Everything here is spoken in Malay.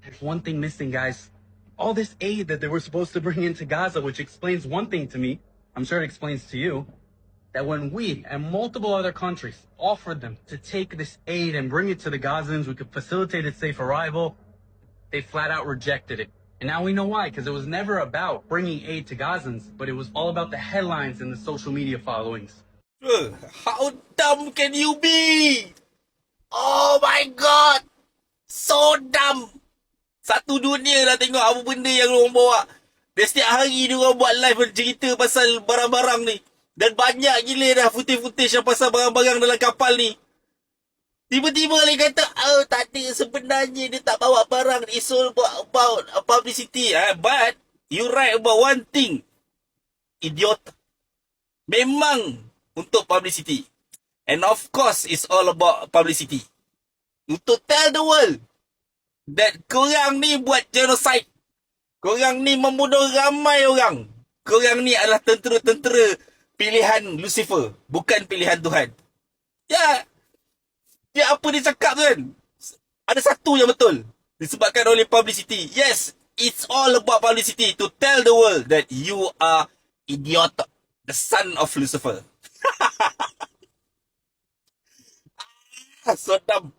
There's one thing missing, guys. All this aid that they were supposed to bring into Gaza, which explains one thing to me, I'm sure it explains to you, that when we and multiple other countries offered them to take this aid and bring it to the Gazans, we could facilitate its safe arrival, they flat out rejected it. And now we know why, because it was never about bringing aid to Gazans, but it was all about the headlines and the social media followings. How dumb can you be? Oh my god! So dumb! Satu dunia dah tengok apa benda yang diorang bawa. Dan setiap hari diorang buat live cerita pasal barang-barang ni. Dan banyak gila dah footage-footage yang pasal barang-barang dalam kapal ni. Tiba-tiba dia kata, oh tak ada, sebenarnya dia tak bawa barang. It's all about publicity. But, you right about one thing. Idiot. Memang untuk publicity. And of course, it's all about publicity. Untuk tell the world that korang ni buat genocide. Korang ni membunuh ramai orang. Korang ni adalah tentera-tentera pilihan Lucifer. Bukan pilihan Tuhan. Ya. Dia apa dia cakap tu kan? Ada satu yang betul. Disebabkan oleh publicity. Yes, it's all about publicity. To tell the world that you are idiot. The son of Lucifer. So dumb.